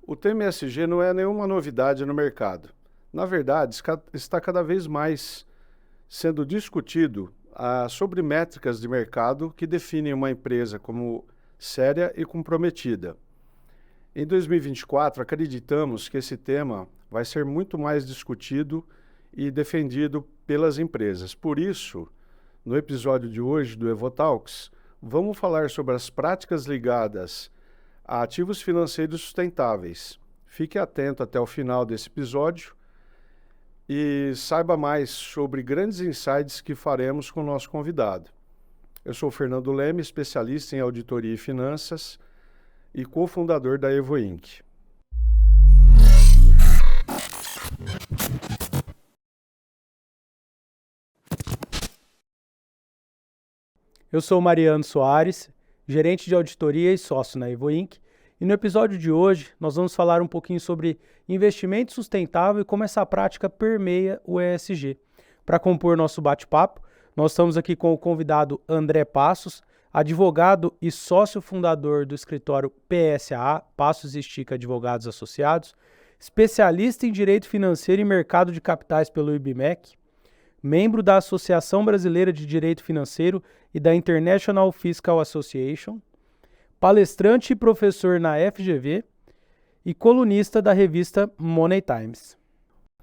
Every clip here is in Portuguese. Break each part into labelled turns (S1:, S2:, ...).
S1: O tema ESG não é nenhuma novidade no mercado. Na verdade, está cada vez mais sendo discutido sobre métricas de mercado que definem uma empresa como séria e comprometida. Em 2024, acreditamos que esse tema vai ser muito mais discutido e defendido pelas empresas. Por isso, no episódio de hoje do EvoTalks, vamos falar sobre as práticas ligadas a ativos financeiros sustentáveis. Fique atento até o final desse episódio e saiba mais sobre grandes insights que faremos com o nosso convidado. Eu sou o Fernando Leme, especialista em auditoria e finanças e cofundador da Evo Inc.
S2: Eu sou o Mariano Soares, gerente de auditoria e sócio na Evo Inc. E no episódio de hoje nós vamos falar um pouquinho sobre investimento sustentável e como essa prática permeia o ESG. Para compor nosso bate-papo, nós estamos aqui com o convidado André Passos, advogado e sócio fundador do escritório PSA, Passos e Estica Advogados Associados, especialista em direito financeiro e mercado de capitais pelo IBMEC, membro da Associação Brasileira de Direito Financeiro e da International Fiscal Association, palestrante e professor na FGV e colunista da revista Money Times.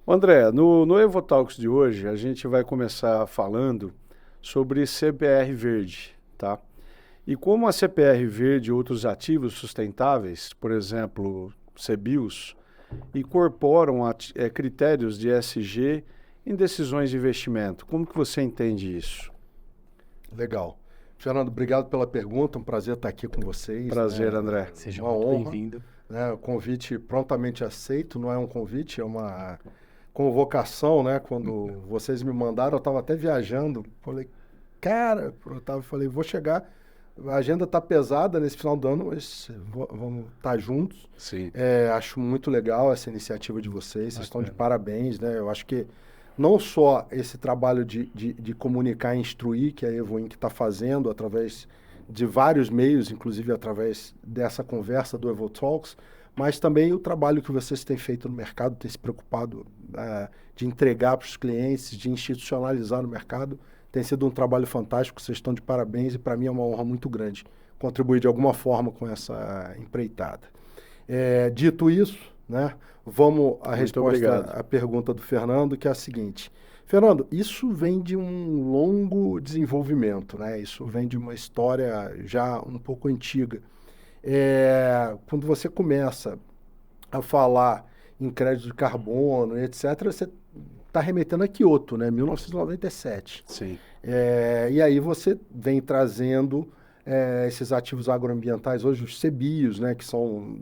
S1: André, no EvoTalks de hoje a gente vai começar falando sobre CPR Verde, tá? E como a CPR Verde e outros ativos sustentáveis, por exemplo, CBIOS, incorporam critérios de ESG em decisões de investimento. Como que você entende isso?
S3: Legal. Fernando, obrigado pela pergunta, um prazer estar aqui com vocês.
S1: Prazer, André.
S2: Seja
S3: uma
S2: muito
S3: honra,
S2: bem-vindo.
S3: O convite prontamente aceito, não é um convite, é uma convocação, né? Quando vocês me mandaram, eu estava até viajando, falei, cara, falei, vou chegar, a agenda está pesada nesse final do ano, mas vamos estar juntos.
S1: Sim.
S3: Acho muito legal essa iniciativa de vocês estão de parabéns, né? Eu acho que não só esse trabalho de comunicar e instruir que a Evo Inc. está fazendo através de vários meios, inclusive através dessa conversa do EvoTalks, mas também o trabalho que vocês têm feito no mercado, têm se preocupado de entregar para os clientes, de institucionalizar no mercado, tem sido um trabalho fantástico, vocês estão de parabéns e para mim é uma honra muito grande contribuir de alguma forma com essa empreitada. Dito isso, né? Vamos à resposta à pergunta do Fernando, que é a seguinte. Fernando, isso vem de um longo desenvolvimento, né? Isso vem de uma história já um pouco antiga. Quando você começa a falar em crédito de carbono, etc., você está remetendo a Kyoto, né? 1997.
S1: Sim.
S3: E aí você vem trazendo esses ativos agroambientais, hoje os CBIOS, né? Que são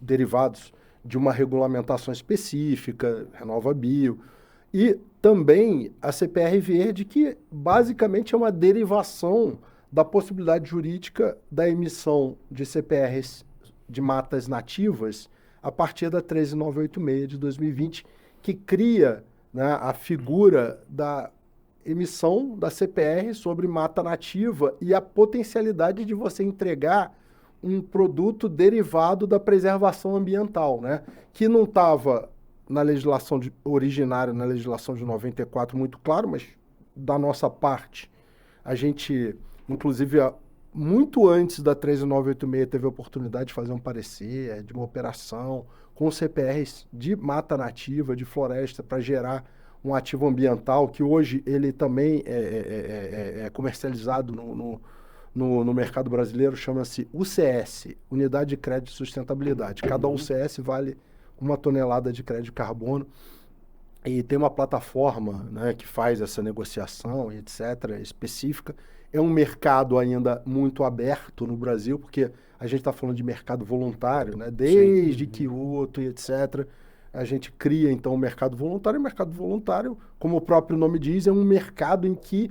S3: derivados de uma regulamentação específica, RenovaBio, e também a CPR Verde, que basicamente é uma derivação da possibilidade jurídica da emissão de CPRs de matas nativas a partir da 13986 de 2020, que cria, né, a figura da emissão da CPR sobre mata nativa e a potencialidade de você entregar um produto derivado da preservação ambiental, né? Que não estava na legislação originária, na legislação de 94, muito claro, mas da nossa parte, a gente, inclusive, muito antes da 13986, teve a oportunidade de fazer um parecer, de uma operação com CPRs de mata nativa, de floresta, para gerar um ativo ambiental, que hoje ele também é comercializado no mercado brasileiro, chama-se UCS, Unidade de Crédito de Sustentabilidade. Cada UCS vale 1 tonelada de crédito de carbono e tem uma plataforma, né, que faz essa negociação, etc., específica. É um mercado ainda muito aberto no Brasil, porque a gente está falando de mercado voluntário, né, desde Kyoto e etc., a gente cria, então, o mercado voluntário. O mercado voluntário, como o próprio nome diz, é um mercado em que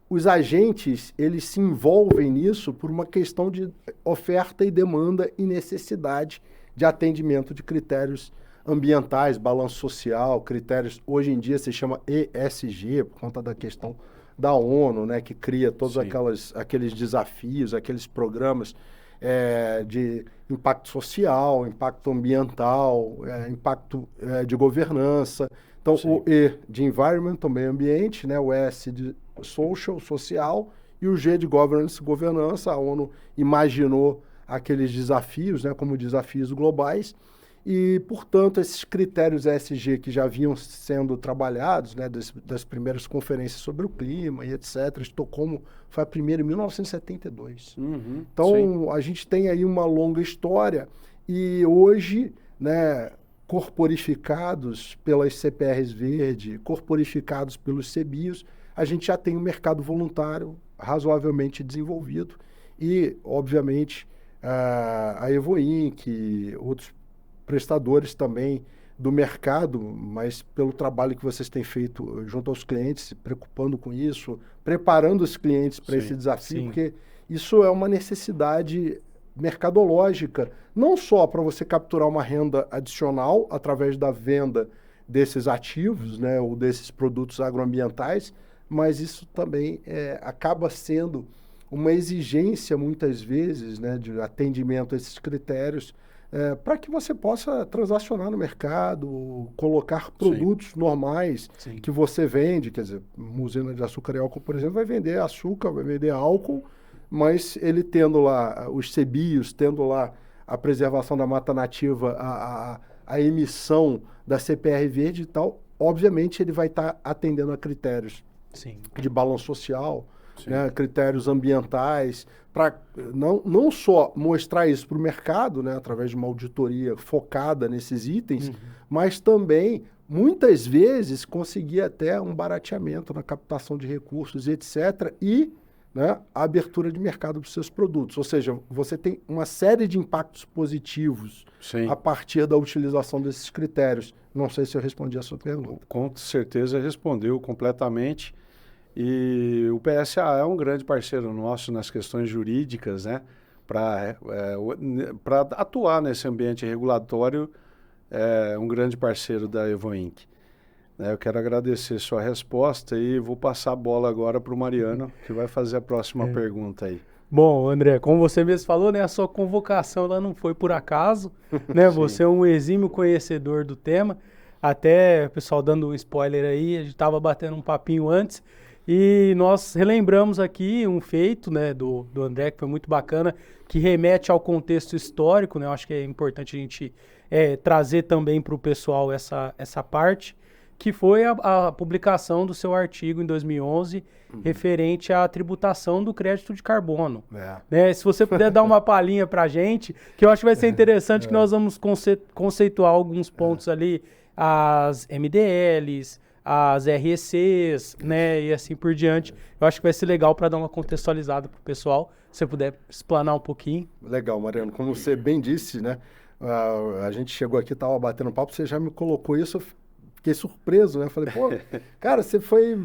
S3: os agentes, eles se envolvem nisso por uma questão de oferta e demanda e necessidade de atendimento de critérios ambientais, balanço social, critérios, hoje em dia se chama ESG, por conta da questão da ONU, né, que cria todos aqueles desafios, aqueles programas de impacto social, impacto ambiental, impacto de governança. Então,
S1: Sim.
S3: o E de environment, também ambiente, né? O S de social, e o G de governance, governança. A ONU imaginou aqueles desafios, né, como desafios globais, e, portanto, esses critérios ESG que já vinham sendo trabalhados, né, das primeiras conferências sobre o clima e etc., Estocolmo foi a primeira em 1972.
S1: Uhum,
S3: Então,
S1: sim.
S3: a gente tem aí uma longa história e hoje, né, corporificados pelas CPRs Verde, corporificados pelos CBIOS, a gente já tem um mercado voluntário razoavelmente desenvolvido e, obviamente, a Evoinc, outros prestadores também do mercado, mas pelo trabalho que vocês têm feito junto aos clientes, se preocupando com isso, preparando os clientes para esse
S1: Sim,
S3: desafio,
S2: sim.
S3: porque isso é uma necessidade mercadológica, não só para você capturar uma renda adicional através da venda desses ativos, né, ou desses produtos agroambientais, mas isso também acaba sendo uma exigência, muitas vezes, né, de atendimento a esses critérios, para que você possa transacionar no mercado, colocar produtos normais
S2: Sim.
S3: que você vende. Quer dizer, uma usina de açúcar e álcool, por exemplo, vai vender açúcar, vai vender álcool, mas ele tendo lá os CBIOS, tendo lá a preservação da mata nativa, a emissão da CPR Verde e tal, obviamente ele vai estar atendendo a critérios
S2: Sim.
S3: de balanço social,
S1: sim.
S3: né, critérios ambientais, para não só mostrar isso para o mercado, né, através de uma auditoria focada nesses itens, mas também, muitas vezes, conseguir até um barateamento na captação de recursos, etc., e, né, a abertura de mercado para os seus produtos. Ou seja, você tem uma série de impactos positivos
S1: Sim.
S3: a partir da utilização desses critérios. Não sei se eu respondi a sua pergunta.
S1: Com certeza respondeu completamente. E o PSA é um grande parceiro nosso nas questões jurídicas, né? Para atuar nesse ambiente regulatório, é um grande parceiro da Evoinc. Eu quero agradecer sua resposta e vou passar a bola agora para o Mariano, que vai fazer a próxima pergunta aí.
S2: Bom, André, como você mesmo falou, né, a sua convocação ela não foi por acaso, né? Você é um exímio conhecedor do tema. Até, pessoal, dando um spoiler aí, a gente estava batendo um papinho antes e nós relembramos aqui um feito, né, do André, que foi muito bacana, que remete ao contexto histórico, né? Eu acho que é importante a gente trazer também para o pessoal essa parte, que foi a publicação do seu artigo em 2011, referente à tributação do crédito de carbono. Né? Se você puder dar uma palhinha para a gente, que eu acho que vai ser interessante, que nós vamos conceituar alguns pontos ali, as MDLs, as RECs, né, e assim por diante. Eu acho que vai ser legal para dar uma contextualizada para o pessoal, se você puder explanar um pouquinho.
S3: Legal, Mariano. Como você bem disse, né, a gente chegou aqui, estava batendo papo, você já me colocou isso, fiquei surpreso, né? Falei, pô, cara, você foi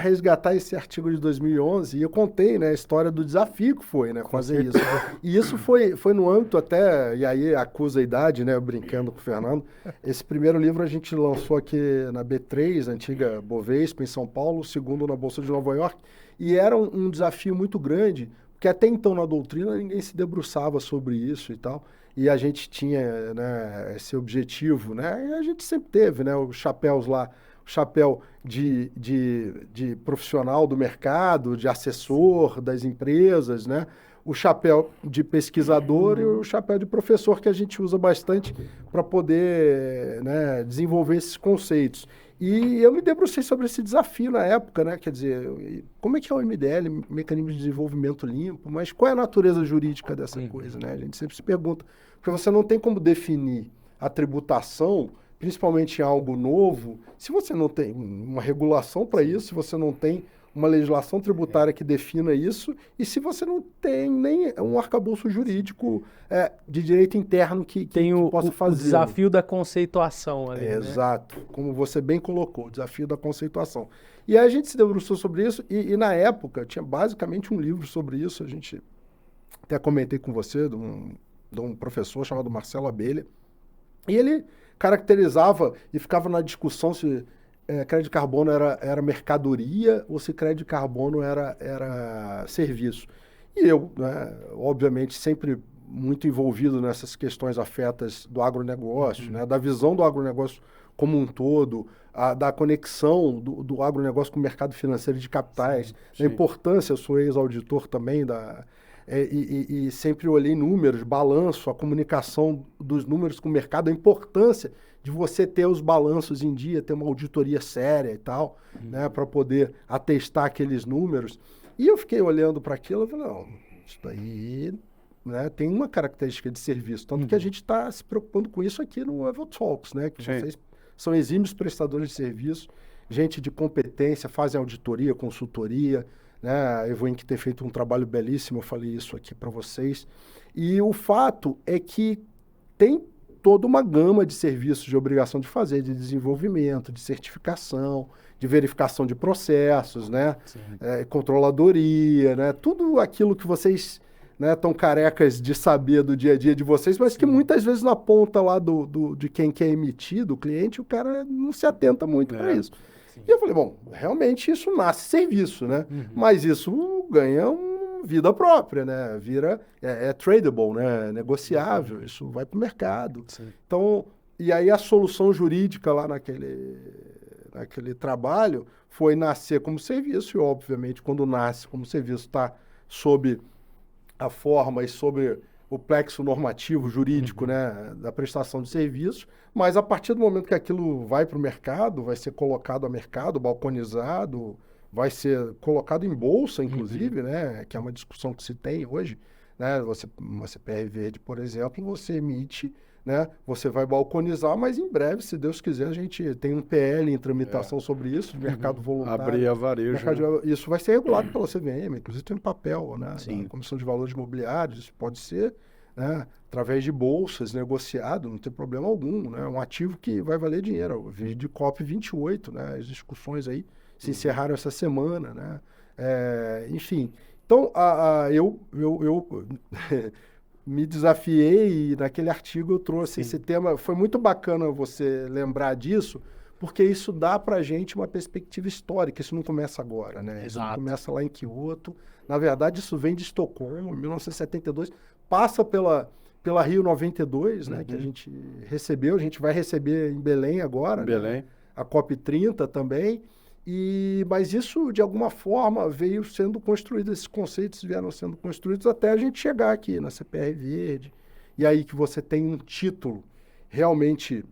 S3: resgatar esse artigo de 2011 e eu contei, né, a história do desafio que foi, né, fazer isso. E isso foi no âmbito até, e aí acusa a idade, né, brincando com o Fernando. Esse primeiro livro a gente lançou aqui na B3, antiga Bovespa, em São Paulo, o segundo na Bolsa de Nova York, e era um desafio muito grande, porque até então na doutrina ninguém se debruçava sobre isso e tal. E a gente tinha, né, esse objetivo, né? E a gente sempre teve, né, os chapéus lá, o chapéu de profissional do mercado, de assessor das empresas, né? O chapéu de pesquisador e o chapéu de professor, que a gente usa bastante para poder, né, desenvolver esses conceitos. E eu me debrucei sobre esse desafio na época, né? Quer dizer, como é que é o MDL, Mecanismo de Desenvolvimento Limpo, mas qual é a natureza jurídica dessa coisa, né? A gente sempre se pergunta, porque você não tem como definir a tributação, principalmente em algo novo, se você não tem uma regulação para isso, se você não tem uma legislação tributária que defina isso, e se você não tem nem um arcabouço jurídico de direito interno que possa fazer.
S2: O desafio da conceituação ali, né?
S3: Exato, como você bem colocou, o desafio da conceituação. E aí a gente se debruçou sobre isso, e na época tinha basicamente um livro sobre isso, a gente até comentei com você, de um professor chamado Marcelo Abelha, e ele caracterizava e ficava na discussão se crédito de carbono era mercadoria ou se crédito de carbono era serviço. E eu, né, obviamente, sempre muito envolvido nessas questões afetas do agronegócio, né, da visão do agronegócio como um todo, da conexão do agronegócio com o mercado financeiro de capitais,
S1: sim.
S3: da importância, eu sou ex-auditor também, e sempre olhei números, balanço, a comunicação dos números com o mercado, a importância de você ter os balanços em dia, ter uma auditoria séria e tal, né, para poder atestar aqueles números. E eu fiquei olhando para aquilo e falei, não, isso daí, né, tem uma característica de serviço, tanto que a gente está se preocupando com isso aqui no EvoTalks, né, que vocês são exímios prestadores de serviço, gente de competência, fazem auditoria, consultoria, né, a Evoink tem feito um trabalho belíssimo, eu falei isso aqui para vocês, e o fato é que tem toda uma gama de serviços de obrigação de fazer, de desenvolvimento, de certificação, de verificação de processos, né, controladoria, né, tudo aquilo que vocês, né, estão carecas de saber do dia a dia de vocês, mas que muitas vezes na ponta lá de quem quer emitir, do cliente, o cara não se atenta muito para isso. E eu falei, bom, realmente isso nasce serviço, né? Mas isso ganha vida própria, né? É tradable, né? Negociável, isso vai para o mercado. Então, e aí a solução jurídica lá naquele trabalho foi nascer como serviço, e obviamente quando nasce como serviço está sob a forma e sobre o plexo normativo jurídico, né, da prestação de serviços, mas a partir do momento que aquilo vai para o mercado, vai ser colocado a mercado, balconizado, vai ser colocado em bolsa, inclusive, né, que é uma discussão que se tem hoje, né, uma CPR verde, por exemplo, você emite, né, você vai balconizar, mas em breve, se Deus quiser, a gente tem um PL em tramitação sobre isso, mercado voluntário.
S1: Abrir a varejo.
S3: Isso vai ser regulado pela CVM, inclusive tem um papel, né, na Comissão de Valores Imobiliários, isso pode ser, né, através de bolsas, negociado, não tem problema algum, né, um ativo que vai valer dinheiro, de COP28, né, as discussões aí se encerraram essa semana, né, enfim. Então, eu me desafiei e naquele artigo eu trouxe esse tema. Foi muito bacana você lembrar disso, porque isso dá para a gente uma perspectiva histórica. Isso não começa agora, né? Isso não começa lá em Kyoto. Na verdade, isso vem de Estocolmo, em 1972. Passa pela Rio 92, né? Que a gente recebeu. A gente vai receber em Belém agora.
S1: Belém.
S3: Né? A COP30 também. Mas isso, de alguma forma, veio sendo construído, esses conceitos vieram sendo construídos até a gente chegar aqui na CPR Verde. E aí que você tem um título realmente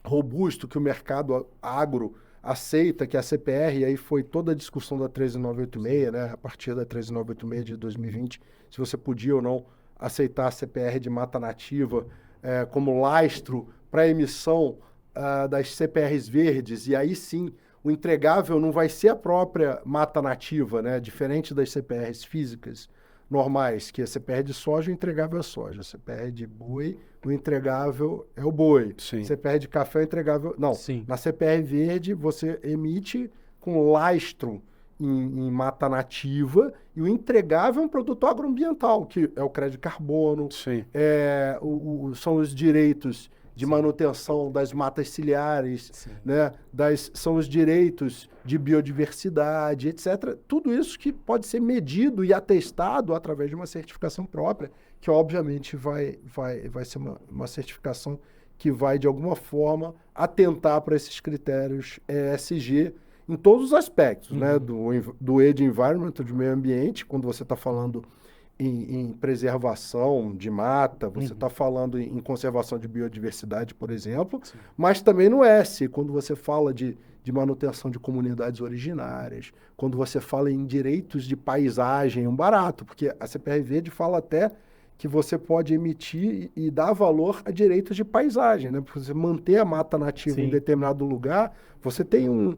S3: robusto que o mercado agro aceita, que é a CPR, e aí foi toda a discussão da 13986, né? A partir da 13986 de 2020, se você podia ou não aceitar a CPR de mata nativa como lastro para emissão das CPRs verdes, e aí sim o entregável não vai ser a própria mata nativa, né? Diferente das CPRs físicas normais, que a CPR de soja, o entregável é a soja. A CPR de boi, o entregável é o boi.
S1: Sim.
S3: CPR de café, o entregável... Não, na CPR verde, você emite com lastro em mata nativa e o entregável é um produto agroambiental, que é o crédito de carbono, são os direitos de manutenção das matas ciliares, né? São os direitos de biodiversidade, etc. Tudo isso que pode ser medido e atestado através de uma certificação própria, que obviamente vai ser uma certificação que vai, de alguma forma, atentar para esses critérios ESG em todos os aspectos, né? Do E de environment, de meio ambiente, quando você está falando em preservação de mata, você está falando em conservação de biodiversidade, por exemplo, mas também no S, quando você fala de manutenção de comunidades originárias, quando você fala em direitos de paisagem, um barato, porque a CPR Verde fala até que você pode emitir e dar valor a direitos de paisagem, né? Porque você manter a mata nativa em determinado lugar, você tem um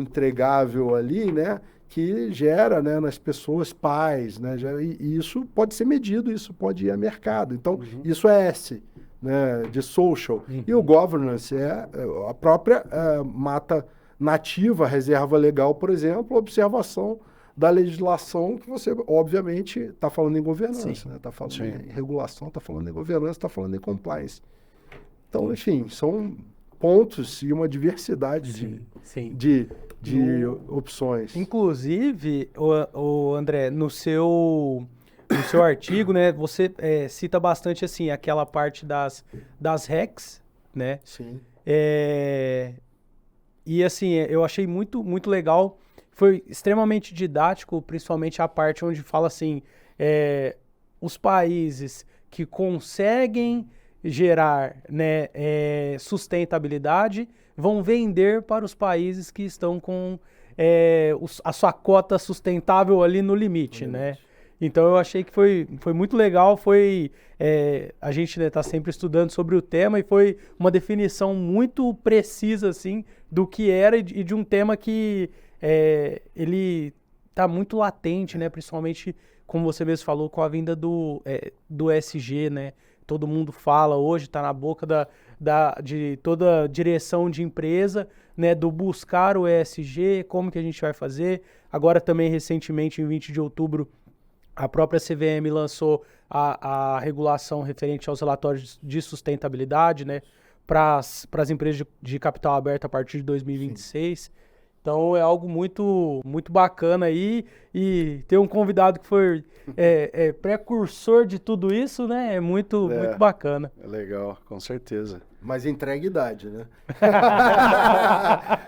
S3: entregável ali, né? Que gera, né, nas pessoas paz, né, e isso pode ser medido, isso pode ir a mercado. Então, isso é S, né, de social. E o governance é a própria mata nativa, reserva legal, por exemplo, observação da legislação que você, obviamente, está falando em governança, né, está falando em regulação, está falando em governança, está falando em compliance. Então, enfim, são pontos e uma diversidade
S2: Sim.
S3: de opções.
S2: Inclusive, o André, no seu artigo, né, você cita bastante assim aquela parte das RECs, né?
S3: Sim.
S2: E assim, eu achei muito, muito legal. Foi extremamente didático, principalmente a parte onde fala assim, os países que conseguem gerar, né, sustentabilidade vão vender para os países que estão com a sua cota sustentável ali no limite, né? Então eu achei que foi muito legal, a gente está sempre estudando sobre o tema e foi uma definição muito precisa assim do que era e de um tema que ele está muito latente, né? Principalmente, como você mesmo falou, com a vinda do ESG, né? Todo mundo fala hoje, está na boca de toda direção de empresa, né? Do buscar o ESG, como que a gente vai fazer. Agora também, recentemente, em 20 de outubro, a própria CVM lançou a regulação referente aos relatórios de sustentabilidade, né? Para as empresas de capital aberto a partir de 2026. Sim. Então é algo muito, muito bacana aí, e ter um convidado que foi precursor de tudo isso, né? É muito bacana.
S1: É legal, com certeza.
S3: Mas entrega idade, né?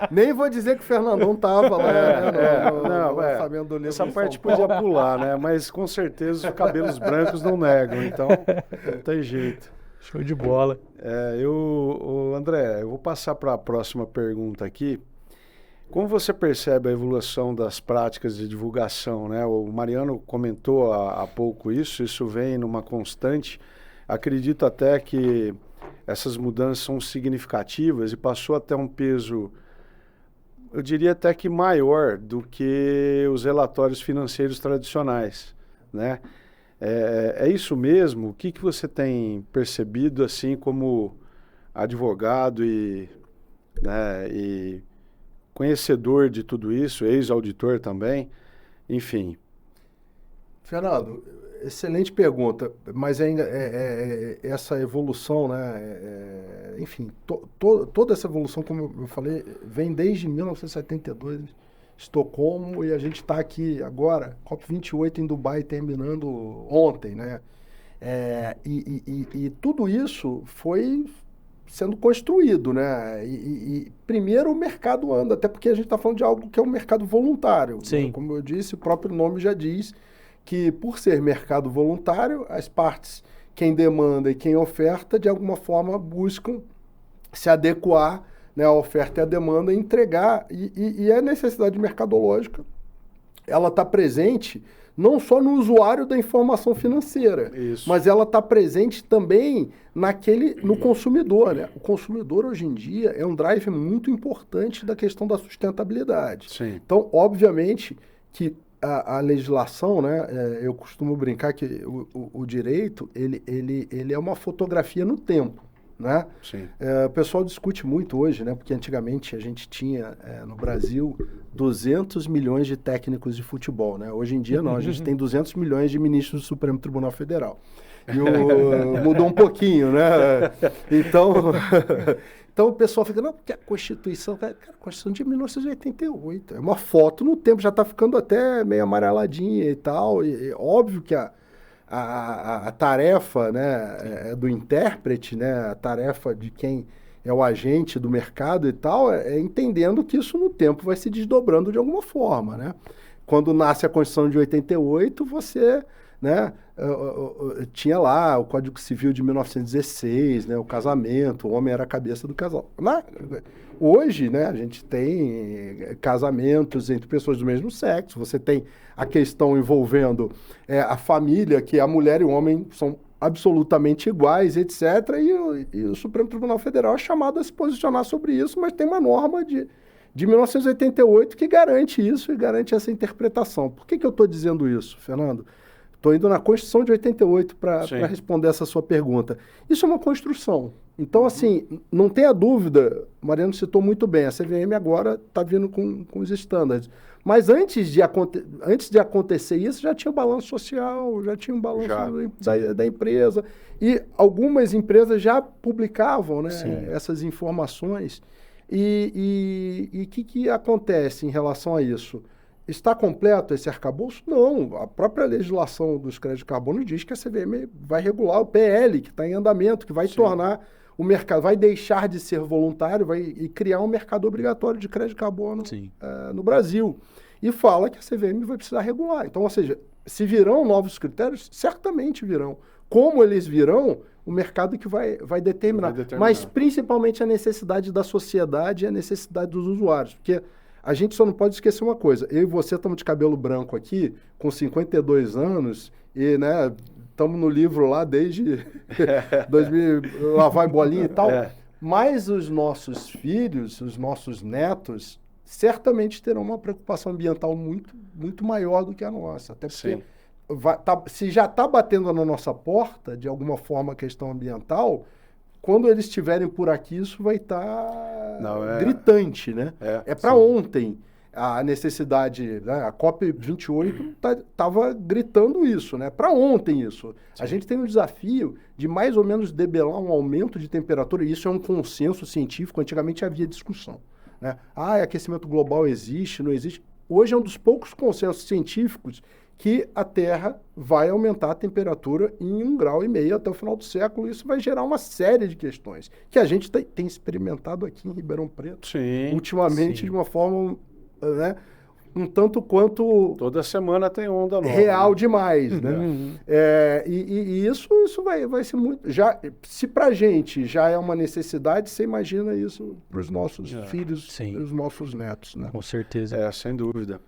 S3: Nem vou dizer que o Fernandão estava lá, no lançamento do livro.
S1: Essa parte podia pular, né? Mas com certeza os cabelos brancos não negam, então não tem jeito.
S2: Show de bola.
S1: André, eu vou passar para a próxima pergunta aqui. Como você percebe a evolução das práticas de divulgação, né? O Mariano comentou há pouco isso vem numa constante. Acredito até que essas mudanças são significativas e passou até um peso, eu diria até que maior do que os relatórios financeiros tradicionais, né? É isso mesmo? O que você tem percebido assim como advogado e conhecedor de tudo isso, ex-auditor também, enfim.
S3: Fernando, excelente pergunta, mas essa evolução, né, enfim, toda essa evolução, como eu falei, vem desde 1972, Estocolmo, e a gente está aqui agora, COP28 em Dubai, terminando ontem, né, e tudo isso foi sendo construído, né? E primeiro o mercado anda, até porque a gente está falando de algo que é um mercado voluntário.
S2: Sim.
S3: Né? Como eu disse, o próprio nome já diz que, por ser mercado voluntário, as partes, quem demanda e quem oferta, de alguma forma buscam se adequar, né, à oferta e à demanda e entregar. E a necessidade mercadológica, ela está presente não só no usuário da informação financeira, mas ela está presente também no consumidor, né? O consumidor, hoje em dia, é um drive muito importante da questão da sustentabilidade.
S1: Sim.
S3: Então, obviamente, que a legislação, né? Eu costumo brincar que o direito, ele é uma fotografia no tempo, né?
S1: Sim.
S3: O pessoal discute muito hoje, né? Porque antigamente a gente tinha no Brasil 200 milhões de técnicos de futebol, né? Hoje em dia não, a gente tem 200 milhões de ministros do Supremo Tribunal Federal. E mudou um pouquinho, né? Então o pessoal fica, não, porque a Constituição, cara, a Constituição de 1988, é uma foto no tempo, já está ficando até meio amareladinha e tal, e óbvio que a tarefa, né, do intérprete, né, a tarefa de quem é o agente do mercado e tal, é entendendo que isso no tempo vai se desdobrando de alguma forma, né? Quando nasce a Constituição de 88, você, né, tinha lá o Código Civil de 1916, né, o casamento, o homem era a cabeça do casal. Hoje, né, a gente tem casamentos entre pessoas do mesmo sexo, você tem a questão envolvendo a família, que a mulher e o homem são absolutamente iguais, etc. E o Supremo Tribunal Federal é chamado a se posicionar sobre isso, mas tem uma norma de 1988 que garante isso e garante essa interpretação. Por que eu estou dizendo isso, Fernando? Estou indo na Constituição de 88 para
S1: Sim.
S3: responder essa sua pergunta. Isso é uma construção. Então, assim, não tenha dúvida, o Mariano citou muito bem, a CVM agora está vindo com os estándares. Mas antes de acontecer isso, já tinha o balanço social, já tinha o balanço da empresa. E algumas empresas já publicavam, né, essas informações. E o que acontece em relação a isso? Está completo esse arcabouço? Não. A própria legislação dos créditos de carbono diz que a CVM vai regular o PL, que está em andamento, que vai tornar o mercado, vai deixar de ser voluntário e criar um mercado obrigatório de crédito de carbono no Brasil. E fala que a CVM vai precisar regular. Então, ou seja, se virão novos critérios, certamente virão. Como eles virão, o mercado que vai determinar. Mas principalmente a necessidade da sociedade e a necessidade dos usuários. Porque a gente só não pode esquecer uma coisa. Eu e você estamos de cabelo branco aqui, com 52 anos, e né, estamos no livro lá desde 2000, lá vai bolinha e tal. Mas os nossos filhos, os nossos netos, certamente terão uma preocupação ambiental muito, muito maior do que a nossa. Até porque se já está batendo na nossa porta, de alguma forma, a questão ambiental, quando eles estiverem por aqui, isso vai estar gritante, né? É para ontem a necessidade, né? A COP28 estava gritando isso, né? Para ontem isso. Sim. A gente tem um desafio de mais ou menos debelar um aumento de temperatura, e isso é um consenso científico, antigamente havia discussão, né? Aquecimento global existe, não existe. Hoje é um dos poucos consensos científicos que a Terra vai aumentar a temperatura em 1,5 grau até o final do século. Isso vai gerar uma série de questões que a gente tem experimentado aqui em Ribeirão Preto, ultimamente, de uma forma, né, um tanto quanto...
S1: Toda semana tem onda nova.
S3: Real demais, né? E isso vai ser muito... Se pra gente já é uma necessidade, você imagina isso para os nossos filhos e os nossos netos, né?
S2: Com certeza.
S1: Sem dúvida.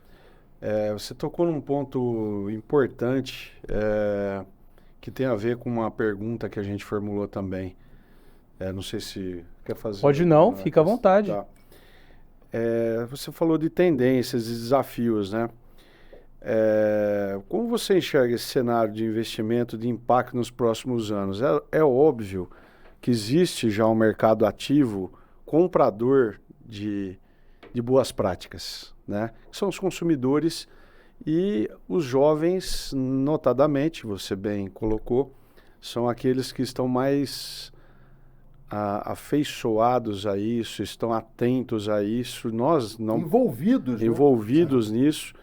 S1: Você tocou num ponto importante que tem a ver com uma pergunta que a gente formulou também. Não sei se quer fazer.
S2: Pode não, fica à vontade.
S1: Tá. Você falou de tendências e desafios, né? Como você enxerga esse cenário de investimento de impacto nos próximos anos? É óbvio que existe já um mercado ativo comprador de boas práticas, né? Que são os consumidores e os jovens, notadamente, você bem colocou, são aqueles que estão mais afeiçoados a isso, estão atentos a isso, nós não... Envolvidos nisso.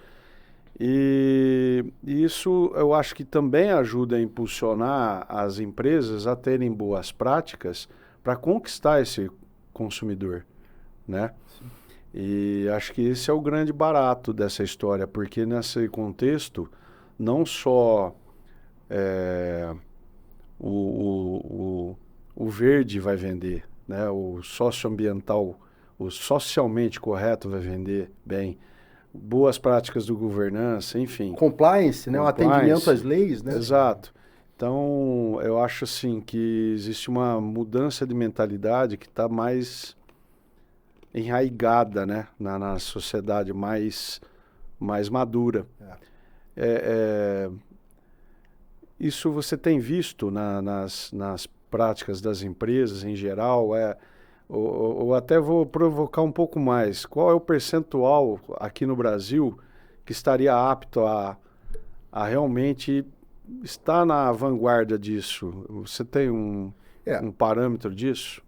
S1: E isso eu acho que também ajuda a impulsionar as empresas a terem boas práticas para conquistar esse consumidor, né? Sim. E acho que esse é o grande barato dessa história, porque nesse contexto, não só o verde vai vender, né? O socioambiental, o socialmente correto vai vender bem, boas práticas do governança, enfim.
S3: Compliance, né? O atendimento às leis, né?
S1: Exato. Então, eu acho assim que existe uma mudança de mentalidade que está mais enraigada, né, na sociedade mais madura. Isso você tem visto nas práticas das empresas em geral, ou até vou provocar um pouco mais. Qual é o percentual aqui no Brasil que estaria apto a realmente estar na vanguarda disso? Você tem um parâmetro disso?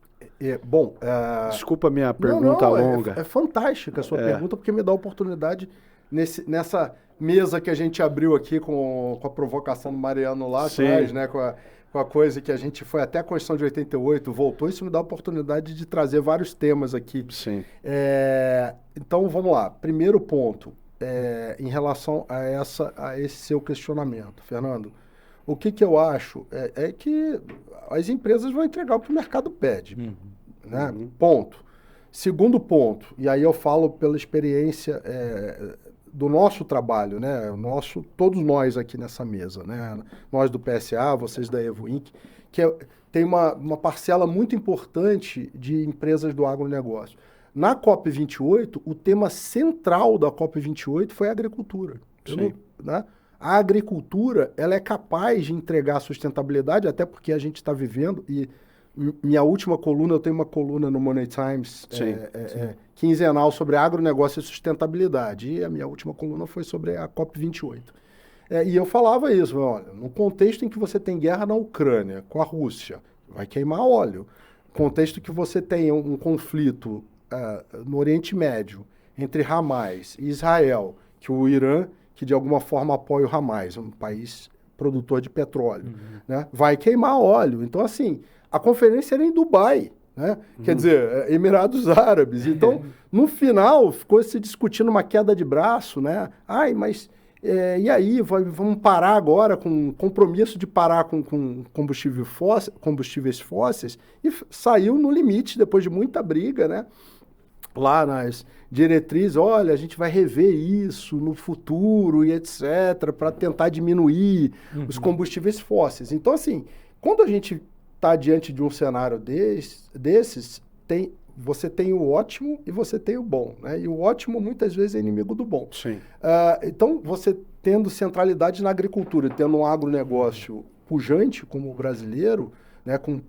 S1: Desculpa a minha pergunta longa.
S3: É fantástica a sua pergunta, porque me dá a oportunidade, nessa mesa que a gente abriu aqui com a provocação do Mariano lá atrás, né, com a coisa que a gente foi até a Constituição de 88, voltou, isso me dá a oportunidade de trazer vários temas aqui.
S1: Sim.
S3: Então, vamos lá. Primeiro ponto, em relação a esse seu questionamento, Fernando. O que eu acho é que as empresas vão entregar o que o mercado pede, né? Ponto. Segundo ponto, e aí eu falo pela experiência do nosso trabalho, né? Todos nós aqui nessa mesa, né? Nós do PSA, vocês da Evo Inc., que tem uma parcela muito importante de empresas do agronegócio. Na COP28, o tema central da COP28 foi a agricultura.
S1: Sim.
S3: Né? A agricultura, ela é capaz de entregar sustentabilidade, até porque a gente está vivendo, e minha última coluna, eu tenho uma coluna no Money Times, quinzenal, sobre agronegócio e sustentabilidade, e a minha última coluna foi sobre a COP28. E eu falava isso, olha, no contexto em que você tem guerra na Ucrânia, com a Rússia, vai queimar óleo. Contexto que você tem um conflito no Oriente Médio, entre Hamas e Israel, que o Irã, que de alguma forma apoia o Hamas, um país produtor de petróleo, né, vai queimar óleo. Então, assim, a conferência era em Dubai, né? Quer dizer, Emirados Árabes. Então, no final, ficou se discutindo uma queda de braço, né? Ai, mas e aí, vamos parar agora com compromisso de parar com combustíveis fósseis, e saiu no limite, depois de muita briga, né? Lá nas diretrizes, olha, a gente vai rever isso no futuro e etc., para tentar diminuir os combustíveis fósseis. Então, assim, quando a gente está diante de um cenário desses, você tem o ótimo e você tem o bom, né? E o ótimo, muitas vezes, é inimigo do bom.
S1: Sim.
S3: Então, você tendo centralidade na agricultura, tendo um agronegócio pujante como o brasileiro, né, com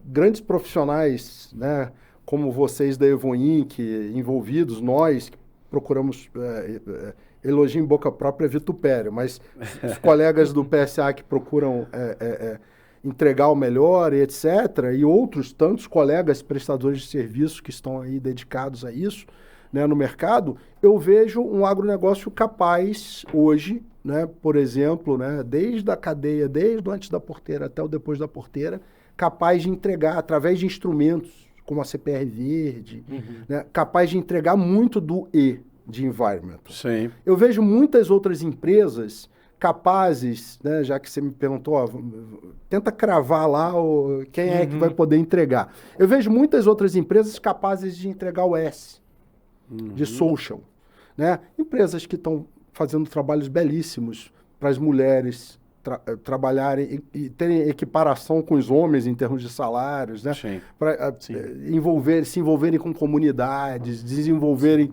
S3: grandes profissionais, né, como vocês da Evo Inc., envolvidos, nós que procuramos, elogio em boca própria é vitupério, mas os colegas do PSA que procuram entregar o melhor e etc., e outros tantos colegas prestadores de serviço que estão aí dedicados a isso, né, no mercado, eu vejo um agronegócio capaz hoje, né, por exemplo, né, desde a cadeia, desde o antes da porteira até o depois da porteira, capaz de entregar através de instrumentos como a CPR Verde, né, capaz de entregar muito do E de environment.
S1: Sim.
S3: Eu vejo muitas outras empresas capazes, né, já que você me perguntou, tenta cravar lá quem é que vai poder entregar. Eu vejo muitas outras empresas capazes de entregar o S, de social, né? Empresas que estão fazendo trabalhos belíssimos para as mulheres trabalharem e terem equiparação com os homens em termos de salários, né? Para se envolverem com comunidades, desenvolverem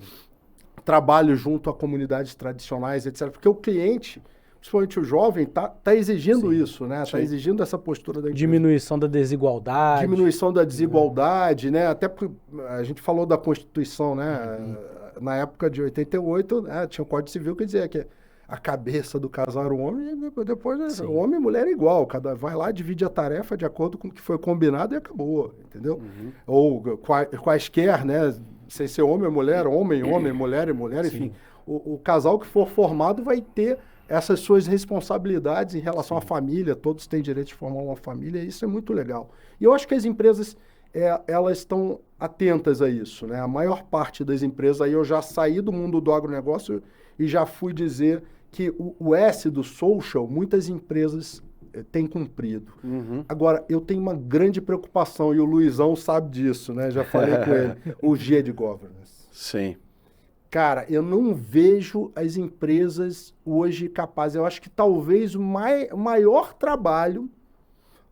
S3: trabalho junto a comunidades tradicionais, etc. Porque o cliente, principalmente o jovem, tá exigindo isso, né? Está exigindo essa postura da empresa.
S2: Diminuição da desigualdade.
S3: Diminuição da desigualdade, né? Até porque a gente falou da Constituição, né? Na época de 88, né, tinha o Código Civil que dizia que a cabeça do casal era o homem, e depois o homem e mulher é igual. Vai lá, divide a tarefa de acordo com o que foi combinado e acabou, entendeu? Ou quaisquer, né? Sem ser homem, mulher, mulher e mulher, enfim. O casal que for formado vai ter essas suas responsabilidades em relação à família. Todos têm direito de formar uma família, e isso é muito legal. E eu acho que as empresas, elas estão atentas a isso, né? A maior parte das empresas, aí eu já saí do mundo do agronegócio e já fui dizer que o S do social, muitas empresas têm cumprido. Agora, eu tenho uma grande preocupação, e o Luizão sabe disso, né? Já falei com ele, o G de governance.
S1: Sim.
S3: Cara, eu não vejo as empresas hoje capazes. Eu acho que talvez o maior trabalho,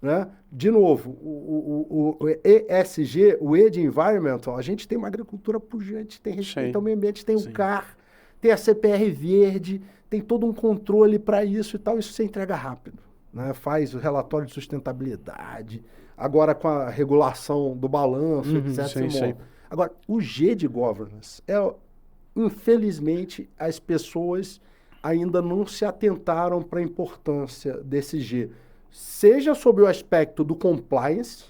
S3: né? De novo, o ESG, o E de Environmental, a gente tem uma agricultura pujante, tem respeito ao meio ambiente, tem o CAR, tem a CPR Verde, tem todo um controle para isso e tal. Isso você entrega rápido, né? Faz o relatório de sustentabilidade, agora com a regulação do balanço, etc. Agora, o G de governance infelizmente, as pessoas ainda não se atentaram para a importância desse G. Seja sob o aspecto do compliance,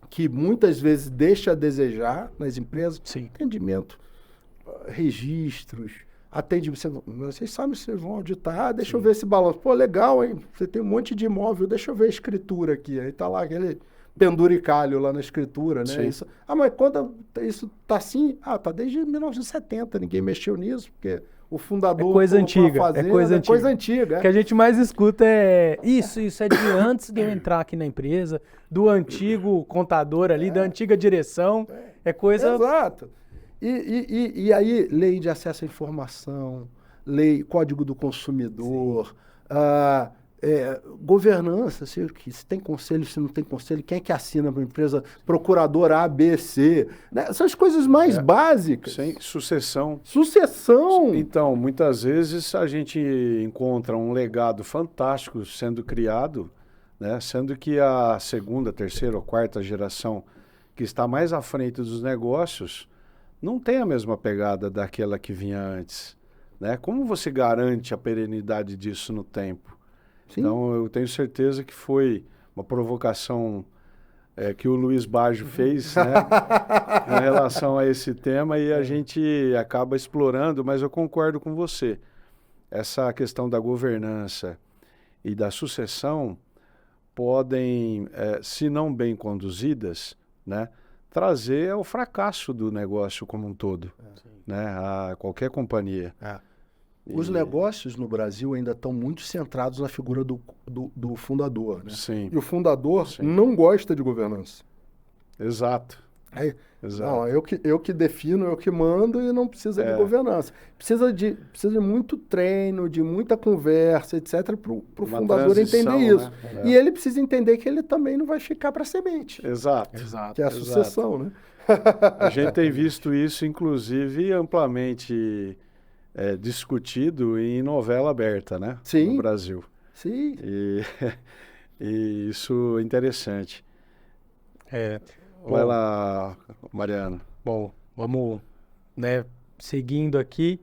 S3: que muitas vezes deixa a desejar nas empresas, atendimento, registros, vocês sabem se vocês vão auditar, deixa eu ver esse balanço. Pô, legal, hein? Você tem um monte de imóvel, deixa eu ver a escritura aqui. Aí tá lá aquele penduricalho lá na escritura, né? Isso, mas quando isso tá assim? Tá desde 1970, ninguém mexeu nisso, porque o fundador...
S2: É coisa antiga, coisa antiga. O que a gente mais escuta isso é de antes de eu entrar aqui na empresa, do antigo contador ali, da antiga direção, é coisa...
S3: Exato. E aí, lei de acesso à informação, Código do Consumidor, governança, se tem conselho, se não tem conselho, quem é que assina para a empresa, procurador A, B, C, né? São as coisas mais básicas.
S1: Sem sucessão.
S3: Sucessão.
S1: Então, muitas vezes a gente encontra um legado fantástico sendo criado, né? Sendo que a segunda, terceira ou quarta geração que está mais à frente dos negócios não tem a mesma pegada daquela que vinha antes, né? Como você garante a perenidade disso no tempo?
S3: Sim.
S1: Então, eu tenho certeza que foi uma provocação que o Luiz Baggio fez, né, em relação a esse tema, e a gente acaba explorando, mas eu concordo com você. Essa questão da governança e da sucessão podem, se não bem conduzidas, né, trazer ao fracasso do negócio como um todo, né, a qualquer companhia.
S3: Os negócios no Brasil ainda estão muito centrados na figura do fundador, né?
S1: Sim.
S3: E o fundador não gosta de governança.
S1: Exato. Exato.
S3: Não, eu que defino, eu que mando e não precisa de governança. Precisa de muito treino, de muita conversa, etc., para o fundador entender isso.
S1: Né?
S3: E ele precisa entender que ele também não vai ficar para semente.
S1: Exato.
S3: Que é a sucessão, né?
S1: A gente tem visto isso, inclusive, amplamente discutido em novela aberta, né?
S3: Sim.
S1: No Brasil.
S3: Sim.
S1: E isso é interessante. Vai lá, Mariano.
S2: Bom, vamos, né, seguindo aqui.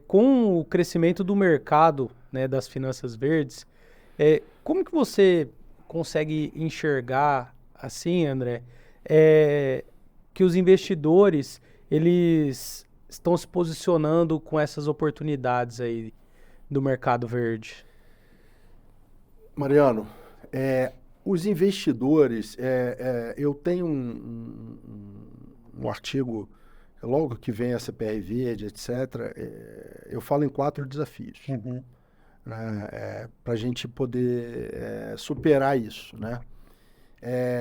S2: Com o crescimento do mercado, né, das finanças verdes, como que você consegue enxergar, assim, André, que os investidores, eles estão se posicionando com essas oportunidades aí do mercado verde?
S3: Mariano, os investidores, eu tenho um artigo, logo que vem a CPR Verde, etc., eu falo em 4 desafios, né, para a gente poder superar isso, né?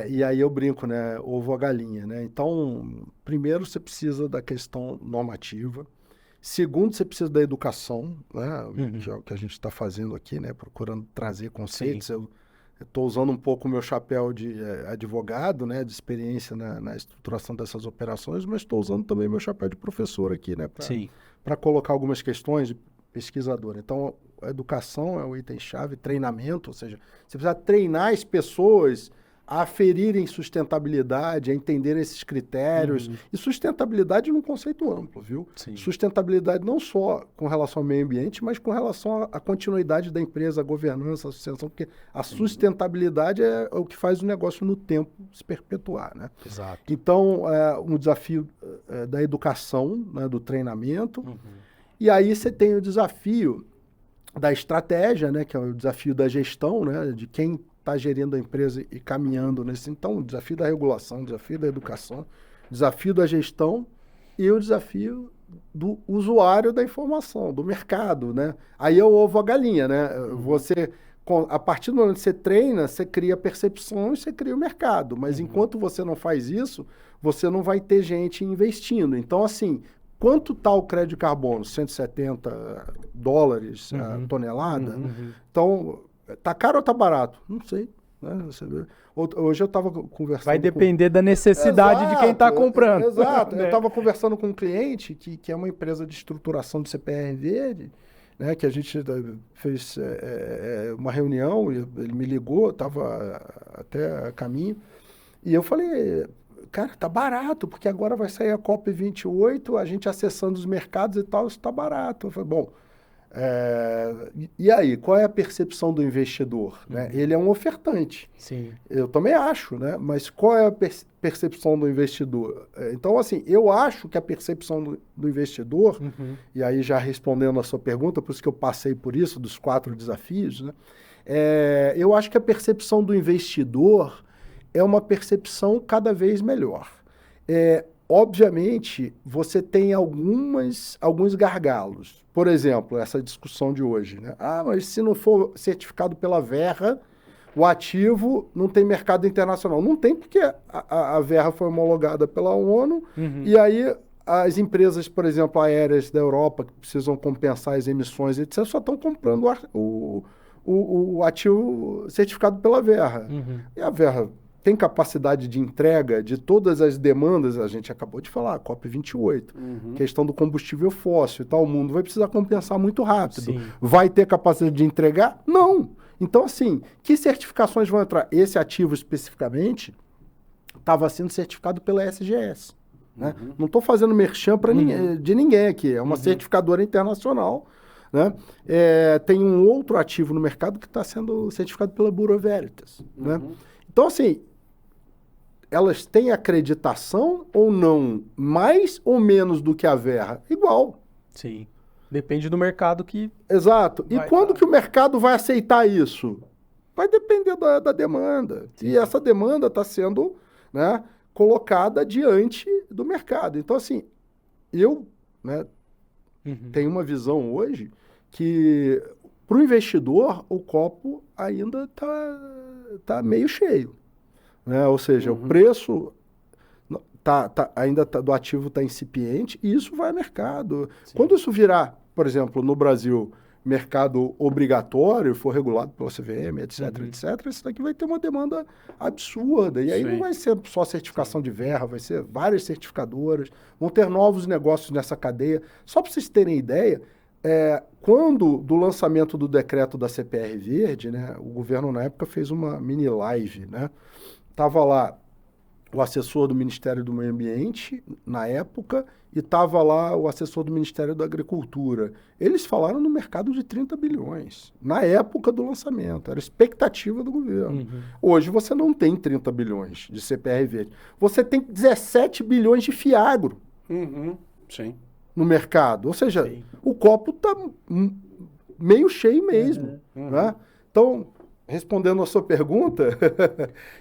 S3: E aí eu brinco, né? Ovo a galinha, né? Então, primeiro você precisa da questão normativa. Segundo, você precisa da educação, né? Que é o que a gente está fazendo aqui, né? Procurando trazer conceitos. Sim. Eu estou usando um pouco o meu chapéu de advogado, né? De experiência na estruturação dessas operações, mas estou usando também meu chapéu de professor aqui, né? Para colocar algumas questões de pesquisador. Então, a educação é o item-chave, treinamento, ou seja, você precisa treinar as pessoas a aferirem sustentabilidade, a entender esses critérios. E sustentabilidade num conceito amplo, viu?
S2: Sim.
S3: Sustentabilidade não só com relação ao meio ambiente, mas com relação à continuidade da empresa, a governança, a associação, porque a sustentabilidade é o que faz o negócio no tempo se perpetuar, né?
S2: Exato.
S3: Então, um desafio da educação, né, do treinamento. E aí você tem o desafio da estratégia, né, que é o desafio da gestão, né, de quem está gerindo a empresa e caminhando nesse. Então, o desafio da regulação, o desafio da educação, o desafio da gestão e o desafio do usuário da informação, do mercado, né? Aí é o ovo a galinha, né? Você, a partir do momento que você treina, você cria percepção e você cria o mercado. Mas enquanto você não faz isso, você não vai ter gente investindo. Então, assim, quanto está o crédito de carbono? $170 a tonelada? Então, tá caro ou tá barato? Não sei. Né? Hoje eu estava conversando.
S2: Vai depender da necessidade de quem está comprando.
S3: Exato. Eu estava conversando com um cliente que é uma empresa de estruturação do CPR Verde, né? Que a gente fez uma reunião, ele me ligou, estava até a caminho, e eu falei, cara, tá barato, porque agora vai sair a COP28, a gente acessando os mercados e tal, isso tá barato. Eu falei, bom. E aí, qual é a percepção do investidor? Né? Ele é um ofertante.
S2: Sim.
S3: Eu também acho, né? Mas qual é a percepção do investidor? Então, assim, eu acho que a percepção do investidor, e aí já respondendo a sua pergunta, por isso que eu passei por isso, dos 4 desafios, né? Eu acho que a percepção do investidor é uma percepção cada vez melhor. Obviamente, você tem alguns gargalos. Por exemplo, essa discussão de hoje, né? Mas se não for certificado pela Verra, o ativo não tem mercado internacional. Não tem, porque a Verra foi homologada pela ONU, e aí as empresas, por exemplo, aéreas da Europa, que precisam compensar as emissões, etc., só estão comprando o o ativo certificado pela Verra. E a Verra tem capacidade de entrega de todas as demandas, a gente acabou de falar, COP28, questão do combustível fóssil e tal, o mundo vai precisar compensar muito rápido.
S2: Sim.
S3: Vai ter capacidade de entregar? Não! Então, assim, que certificações vão entrar? Esse ativo especificamente estava sendo certificado pela SGS. Né? Não estou fazendo merchan de ninguém aqui, é uma certificadora internacional. Né? Tem um outro ativo no mercado que está sendo certificado pela Bureau Veritas. Né? Então, assim, elas têm acreditação ou não, mais ou menos do que a Verra? Igual.
S2: Sim. Depende do mercado que...
S3: Exato. E quando que o mercado vai aceitar isso? Vai depender da demanda. Sim. E essa demanda está sendo, né, colocada diante do mercado. Então, assim, eu, né, tenho uma visão hoje que, para o investidor, o copo ainda tá meio cheio. Né? Ou seja, o preço do ativo está incipiente e isso vai ao mercado. Sim. Quando isso virar, por exemplo, no Brasil, mercado obrigatório, for regulado pela CVM, etc., etc., isso daqui vai ter uma demanda absurda. E aí não vai ser só certificação de Verra, vai ser várias certificadoras, vão ter novos negócios nessa cadeia. Só para vocês terem ideia, quando do lançamento do decreto da CPR Verde, né, o governo na época fez uma mini live, né? Tava lá o assessor do Ministério do Meio Ambiente, na época, e estava lá o assessor do Ministério da Agricultura. Eles falaram no mercado de 30 bilhões, na época do lançamento. Era a expectativa do governo. Hoje você não tem 30 bilhões de CPR Verde. Você tem 17 bilhões de Fiagro
S1: Sim.
S3: no mercado. Ou seja, o copo está meio cheio mesmo. Né? Então... Respondendo a sua pergunta,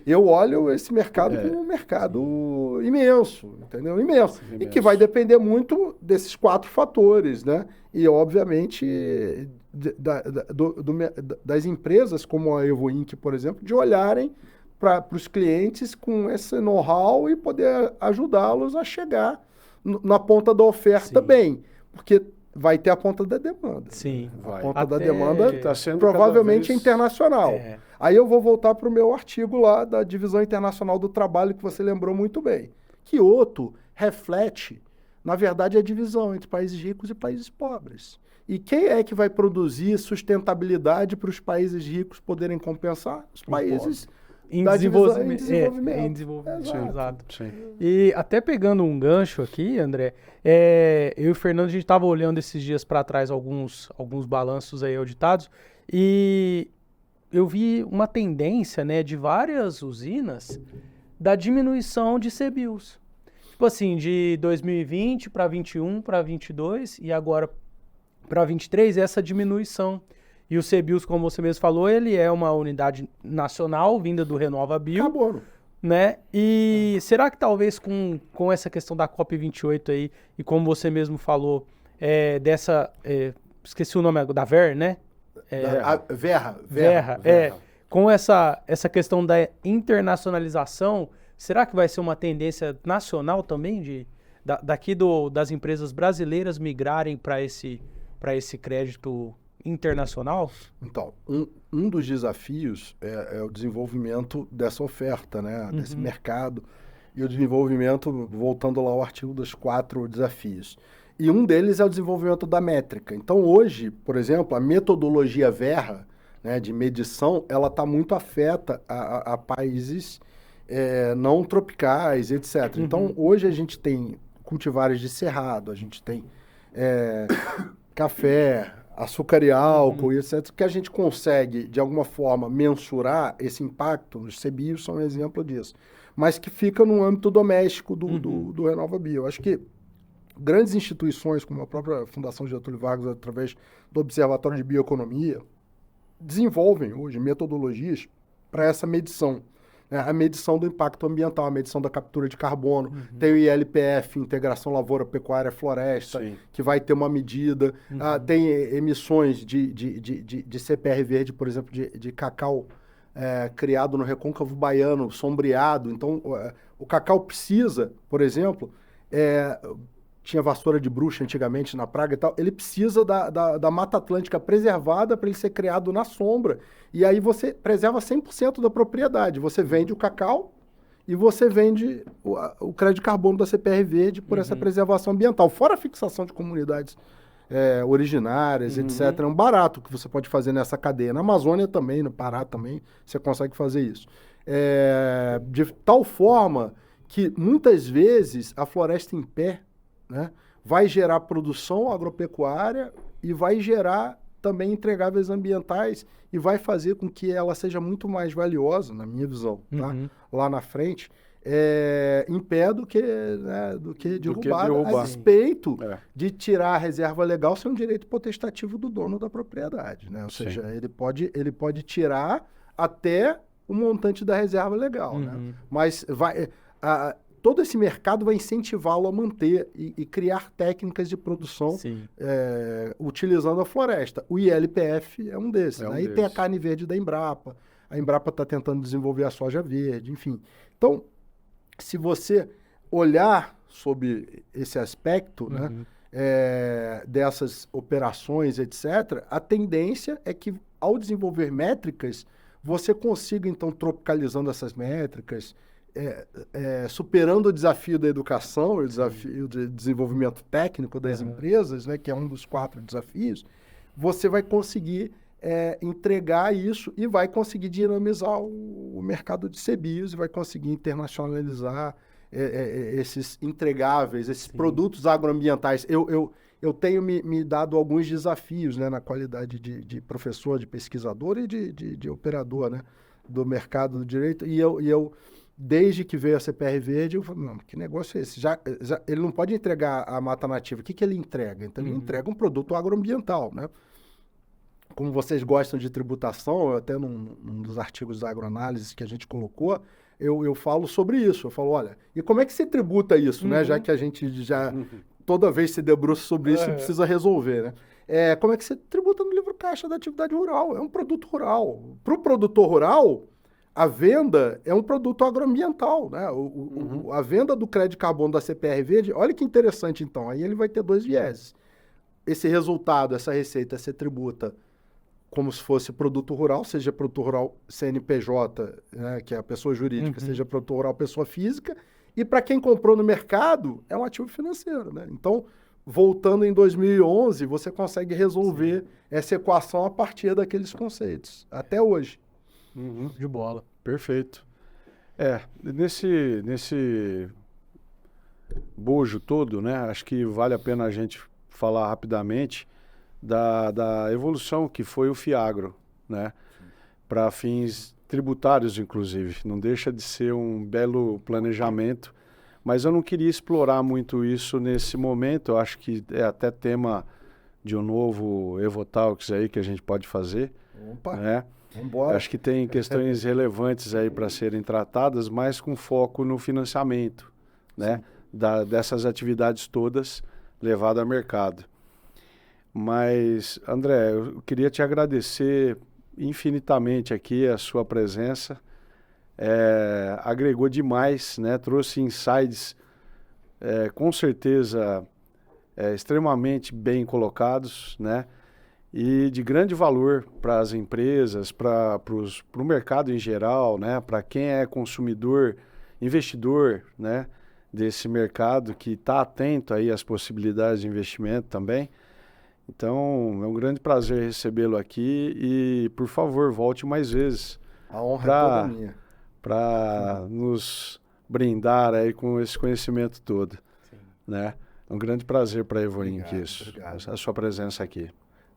S3: eu olho esse mercado como um mercado imenso, entendeu? Imenso. E que vai depender muito desses 4 fatores, né? E, obviamente, das empresas como a Evo Inc., por exemplo, de olharem para os clientes com esse know-how e poder ajudá-los a chegar na ponta da oferta bem. Porque... vai ter a ponta da demanda.
S2: Sim.
S3: A ponta da demanda
S1: tá sendo
S3: provavelmente internacional. Aí eu vou voltar para o meu artigo lá da Divisão Internacional do Trabalho, que você lembrou muito bem. Kyoto reflete, na verdade, a divisão entre países ricos e países pobres. E quem é que vai produzir sustentabilidade para os países ricos poderem compensar? Os países...
S2: Em desenvolvimento. Em desenvolvimento. Exato. Sim. E até pegando um gancho aqui, André, eu e o Fernando, a gente estava olhando esses dias para trás alguns balanços aí auditados e eu vi uma tendência, né, de várias usinas da diminuição de CBIOS. Tipo assim, de 2020 para 21, para 22 e agora para 23, essa diminuição. E o CBIOS, como você mesmo falou, ele é uma unidade nacional vinda do RenovaBio.
S3: Carbono.
S2: Né? E será que talvez com essa questão da COP28 aí, e como você mesmo falou, esqueci o nome da VER, né? Verra. Com essa questão da internacionalização, será que vai ser uma tendência nacional também das empresas brasileiras migrarem para esse crédito internacional?
S3: Então, um dos desafios é o desenvolvimento dessa oferta, né? Desse mercado, e o desenvolvimento, voltando lá ao artigo dos 4 desafios. E um deles é o desenvolvimento da métrica. Então, hoje, por exemplo, a metodologia Verra, né, de medição, ela está muito afeta a países não tropicais, etc. Então, hoje a gente tem cultivares de cerrado, a gente tem café, açúcar e álcool, e etc., que a gente consegue, de alguma forma, mensurar esse impacto. Os CBIOS são um exemplo disso. Mas que fica no âmbito doméstico do RenovaBio. Eu acho que grandes instituições, como a própria Fundação Getúlio Vargas, através do Observatório de Bioeconomia, desenvolvem hoje metodologias para essa medição. A medição do impacto ambiental, a medição da captura de carbono. Tem o ILPF, Integração Lavoura, Pecuária, Floresta, que vai ter uma medida. Tem emissões de CPR Verde, por exemplo, de cacau criado no recôncavo baiano, sombreado. Então, o cacau precisa, por exemplo, tinha vassoura de bruxa antigamente na praga e tal, ele precisa da Mata Atlântica preservada para ele ser criado na sombra. E aí você preserva 100% da propriedade. Você vende o cacau e você vende o crédito de carbono da CPR Verde por essa preservação ambiental. Fora a fixação de comunidades originárias, etc. É um barato que você pode fazer nessa cadeia. Na Amazônia também, no Pará também, você consegue fazer isso. De tal forma que, muitas vezes, a floresta em pé, né, vai gerar produção agropecuária e vai gerar também entregáveis ambientais e vai fazer com que ela seja muito mais valiosa, na minha visão, tá? Lá na frente, em pé do que derrubada, a despeito de tirar a reserva legal ser um direito potestativo do dono da propriedade, né? Ou seja, ele pode tirar até o montante da reserva legal, né? Mas todo esse mercado vai incentivá-lo a manter e criar técnicas de produção utilizando a floresta. O ILPF é um desses. Né? Aí tem a carne verde da Embrapa. A Embrapa está tentando desenvolver a soja verde, enfim. Então, se você olhar sobre esse aspecto, né, dessas operações, etc., a tendência é que, ao desenvolver métricas, você consiga, então, tropicalizando essas métricas, superando o desafio da educação, o desafio de desenvolvimento técnico das empresas, né, que é um dos 4 desafios, você vai conseguir entregar isso e vai conseguir dinamizar o mercado de CBIOS e vai conseguir internacionalizar esses entregáveis, esses produtos agroambientais. Eu tenho me dado alguns desafios, né, na qualidade de professor, de pesquisador e de operador, né, do mercado do direito, e eu desde que veio a CPR Verde, eu falei, não, que negócio é esse? Ele não pode entregar a mata nativa. O que ele entrega? Então, ele entrega um produto agroambiental, né? Como vocês gostam de tributação, até num dos artigos da agroanálise que a gente colocou, eu falo sobre isso. Eu falo, olha, e como é que você tributa isso, né? Já que a gente toda vez se debruça sobre isso, precisa resolver, né? Como é que você tributa no livro caixa da atividade rural? É um produto rural. Para o produtor rural, a venda é um produto agroambiental, né? A venda do crédito de carbono da CPR Verde, olha que interessante então, aí ele vai ter 2 vieses. Esse resultado, essa receita, você tributa como se fosse produto rural, seja produto rural CNPJ, né, que é a pessoa jurídica, seja produto rural pessoa física, e para quem comprou no mercado, é um ativo financeiro, né? Então, voltando em 2011, você consegue resolver essa equação a partir daqueles conceitos, até hoje.
S2: De bola.
S1: Perfeito. Nesse bojo todo, né, acho que vale a pena a gente falar rapidamente da evolução que foi o FIAGRO, né, para fins tributários, inclusive. Não deixa de ser um belo planejamento, mas eu não queria explorar muito isso nesse momento. Eu acho que é até tema de um novo Evotalks aí que a gente pode fazer.
S3: Opa!
S1: Né?
S3: Vambora.
S1: Acho que tem questões relevantes aí para serem tratadas, mas com foco no financiamento, né, dessas atividades todas levadas ao mercado. Mas, André, eu queria te agradecer infinitamente aqui a sua presença. Agregou demais, né, trouxe insights com certeza extremamente bem colocados, né? E de grande valor para as empresas, para o mercado em geral, né? Para quem é consumidor, investidor, né? Desse mercado que está atento aí às possibilidades de investimento também. Então, é um grande prazer recebê-lo aqui e, por favor, volte mais vezes.
S3: A honra é toda minha.
S1: Para nos brindar aí com esse conhecimento todo, né? É um grande prazer para a Evoinc isso, a sua presença aqui.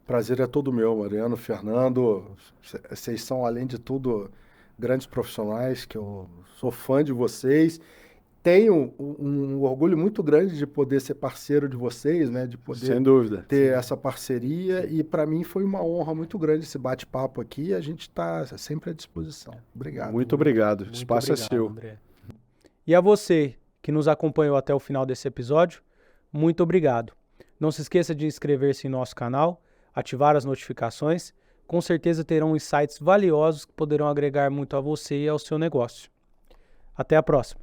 S3: Prazer é todo meu, Mariano, Fernando. Vocês são, além de tudo, grandes profissionais, que eu sou fã de vocês. Tenho um orgulho muito grande de poder ser parceiro de vocês, né? De poder
S1: Sem dúvida.
S3: ter essa parceria. E para mim foi uma honra muito grande esse bate-papo aqui. A gente está sempre à disposição. Obrigado.
S1: Muito obrigado. O espaço é seu.
S2: André. E a você que nos acompanhou até o final desse episódio, muito obrigado. Não se esqueça de inscrever-se em nosso canal, ativar as notificações. Com certeza terão insights valiosos que poderão agregar muito a você e ao seu negócio. Até a próxima.